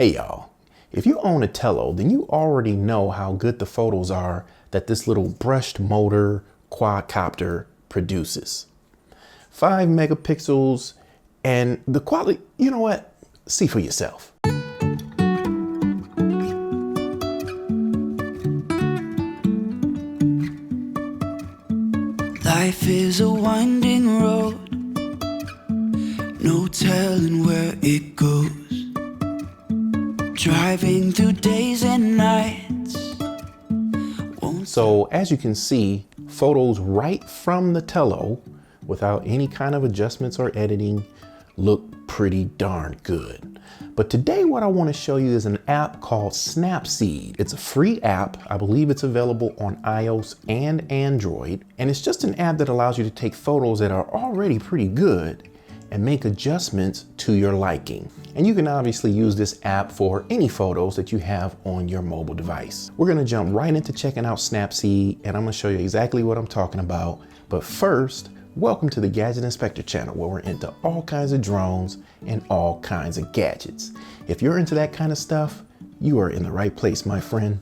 Hey y'all, if you own a Tello, then you already know how good the photos are that this little brushed motor quadcopter produces. 5 megapixels, and the quality, you know what? See for yourself. Life is a winding road, no telling where it goes. Driving through days and nights. So as you can see, photos right from the Tello without any kind of adjustments or editing look pretty darn good. But today what I want to show you is an app called Snapseed. It's a free app. I believe it's available on iOS and Android. And it's just an app that allows you to take photos that are already pretty good and make adjustments to your liking. And you can obviously use this app for any photos that you have on your mobile device. We're gonna jump right into checking out Snapseed, and I'm gonna show you exactly what I'm talking about. But first, welcome to the Gadget Inspector channel, where we're into all kinds of drones and all kinds of gadgets. If you're into that kind of stuff, you are in the right place, my friend.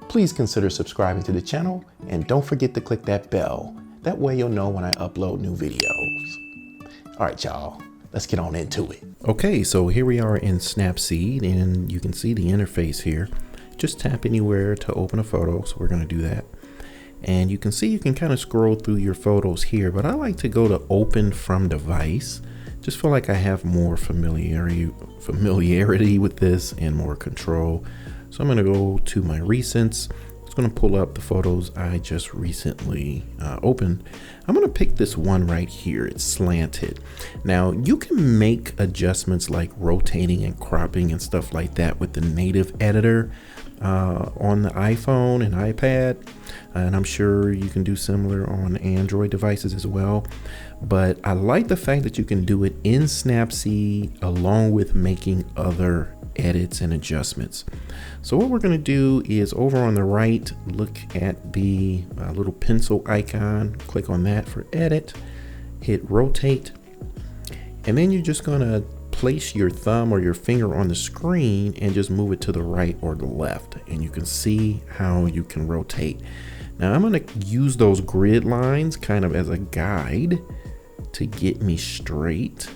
Please consider subscribing to the channel, and don't forget to click that bell. That way you'll know when I upload new videos. All right, y'all, let's get on into it. Okay, so here we are in Snapseed, and you can see the interface here. Just tap anywhere to open a photo, so we're gonna do that. And you can see you can kind of scroll through your photos here, but I like to go to open from device. Just feel like I have more familiarity with this and more control. So I'm gonna go to my recents. It's gonna pull up the photos I just recently opened. I'm gonna pick this one right here. It's slanted. Now you can make adjustments like rotating and cropping and stuff like that with the native editor on the iPhone and iPad. And I'm sure you can do similar on Android devices as well. But I like the fact that you can do it in Snapseed along with making other edits and adjustments. So what we're going to do is over on the right, look at the little pencil icon, click on that for edit, hit rotate, and then you're just going to place your thumb or your finger on the screen and just move it to the right or the left, and you can see how you can rotate. Now I'm going to use those grid lines kind of as a guide to get me straight.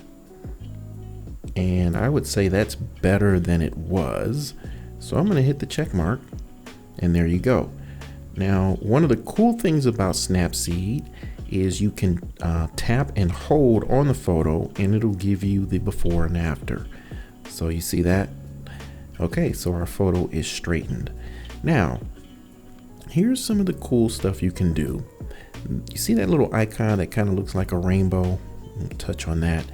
And I would say that's better than it was. So I'm gonna hit the check mark, and there you go. Now, one of the cool things about Snapseed is you can tap and hold on the photo and it'll give you the before and after. So you see that? Okay, so our photo is straightened. Now, here's some of the cool stuff you can do. You see that little icon that kind of looks like a rainbow? Touch on that.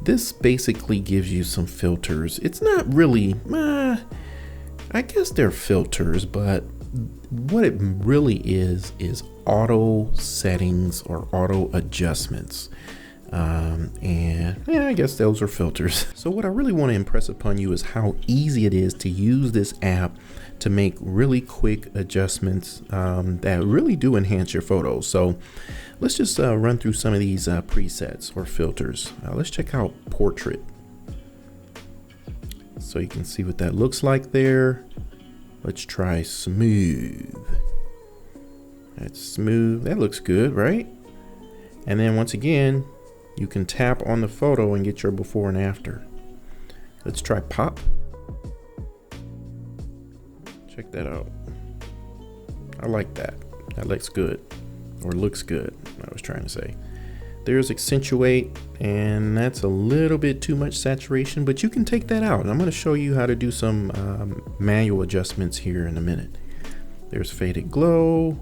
This basically gives you some filters. It's not really, I guess they're filters, but what it really is auto settings or auto adjustments. And yeah, I guess those are filters. So what I really want to impress upon you is how easy it is to use this app to make really quick adjustments that really do enhance your photos. So let's just run through some of these presets or filters. Let's check out portrait. So you can see what that looks like there. Let's try smooth. That's smooth. That looks good, right? And then once again, you can tap on the photo and get your before and after. Let's try pop. Check that out. I like that. That looks good, or looks good, I was trying to say. There's accentuate, and that's a little bit too much saturation, but you can take that out. And I'm going to show you how to do some manual adjustments here in a minute. There's faded glow.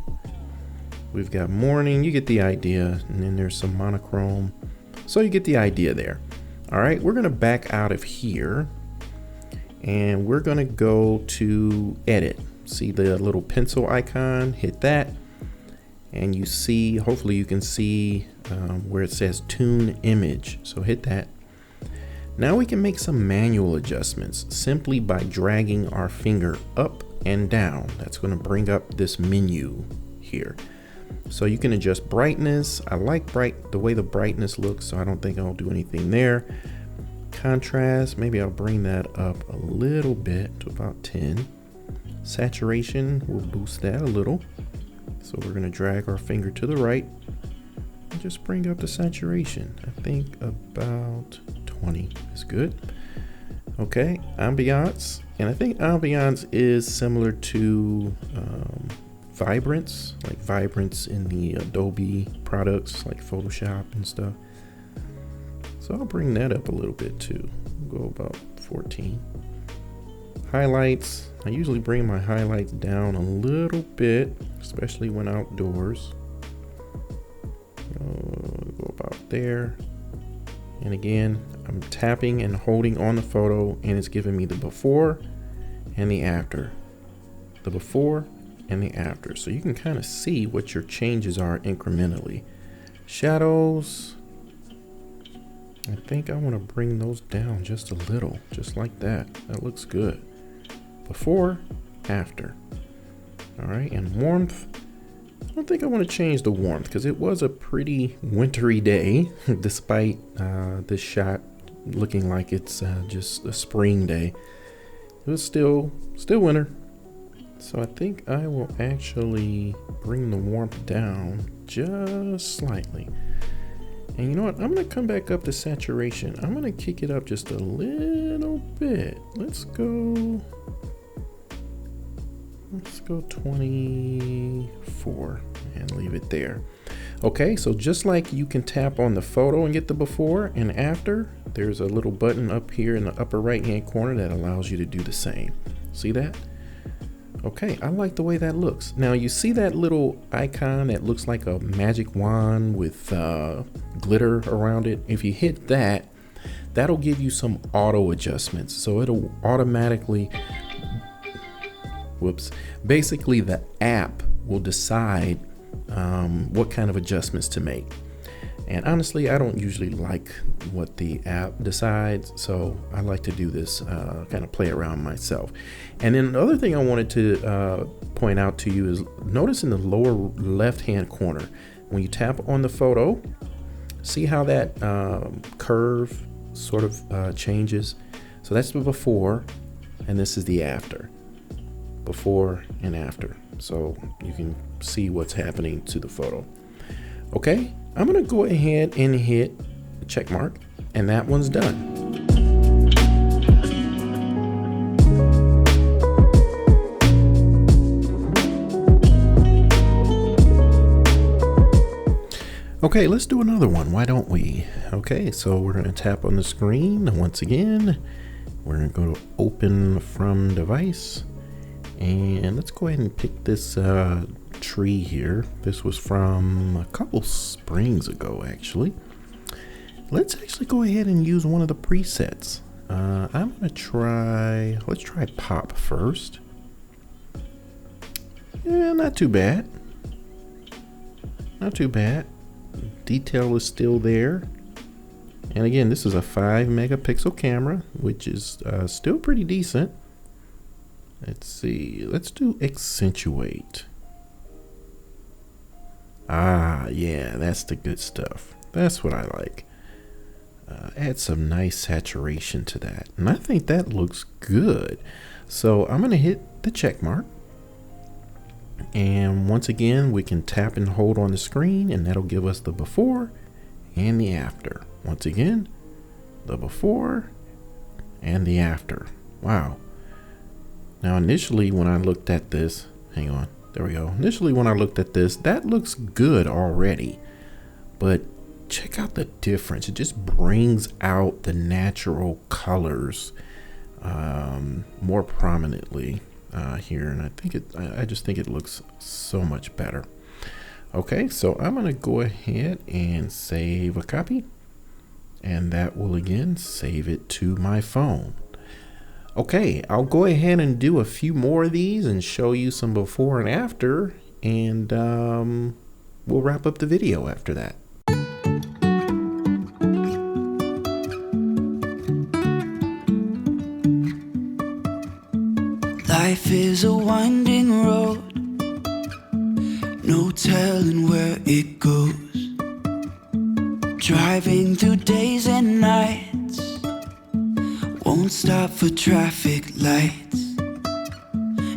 We've got morning, you get the idea. And then there's some monochrome. So you get the idea there. All right, we're going to back out of here. And we're going to go to edit. See the little pencil icon? Hit that. And you see, hopefully you can see where it says tune image. So hit that. Now we can make some manual adjustments simply by dragging our finger up and down. That's going to bring up this menu here. So you can adjust brightness. I like the way the brightness looks, so I don't think I'll do anything there. contrast, maybe I'll bring that up a little bit to about 10. Saturation, we'll boost that a little. So we're going to drag our finger to the right and just bring up the saturation. I think about 20 is good. Okay, ambiance. And I think ambiance is similar to vibrance, like vibrance in the Adobe products like Photoshop and stuff. So I'll bring that up a little bit too. We'll go about 14. Highlights. I usually bring my highlights down a little bit, especially when outdoors. Go about there. And again, I'm tapping and holding on the photo, and it's giving me the before and the after. The before and the after. So you can kind of see what your changes are incrementally. Shadows. I think I want to bring those down just a little, just like that. That looks good. Before, after. All right, and warmth. I don't think I want to change the warmth because it was a pretty wintry day, despite this shot looking like it's just a spring day. It was still winter. So I think I will actually bring the warmth down just slightly. And you know what? I'm going to come back up to saturation. I'm going to kick it up just a little bit. Let's go 24 and leave it there. Okay, so just like you can tap on the photo and get the before and after, there's a little button up here in the upper right hand corner that allows you to do the same. See that? Okay, I like the way that looks. Now you see that little icon that looks like a magic wand with glitter around it. If you hit that, that'll give you some auto adjustments. So it'll automatically, basically the app will decide what kind of adjustments to make. And honestly, I don't usually like what the app decides, so I like to do this kind of play around myself. And then the other thing I wanted to point out to you is notice in the lower left hand corner, when you tap on the photo, see how that curve sort of changes. So that's the before, and this is the after. Before and after, so you can see what's happening to the photo. Okay, I'm gonna go ahead and hit the check mark, and that one's done. Okay, let's do another one. Why don't we? Okay, so we're gonna tap on the screen once again. We're gonna go to open from device. And let's go ahead and pick this tree here. This was from a couple springs ago, actually. Let's actually go ahead and use one of the presets. I'm gonna let's try pop first. Yeah, not too bad. Not too bad. Detail is still there. And again, this is a 5 megapixel camera, which is still pretty decent. Let's see, let's do accentuate. Ah, yeah, that's the good stuff. That's what I like. Add some nice saturation to that. And I think that looks good. So I'm gonna hit the check mark. And once again, we can tap and hold on the screen, and that'll give us the before and the after. Once again, the before and the after. Wow. Now initially when I looked at this, hang on, there we go. Initially when I looked at this, that looks good already, but check out the difference. It just brings out the natural colors more prominently here, and I just think it looks so much better. Okay, so I'm gonna go ahead and save a copy, and that will again save it to my phone. Okay, I'll go ahead and do a few more of these and show you some before and after, and we'll wrap up the video after that. Life is a winding road, no telling where it goes. Driving through days and nights, don't stop for traffic lights.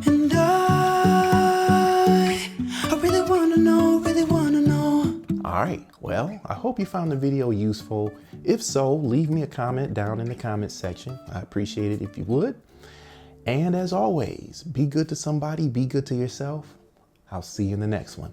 And I really wanna know, really wanna know. All right, well, I hope you found the video useful. If so, leave me a comment down in the comment section. I appreciate it if you would. And as always, be good to somebody, be good to yourself. I'll see you in the next one.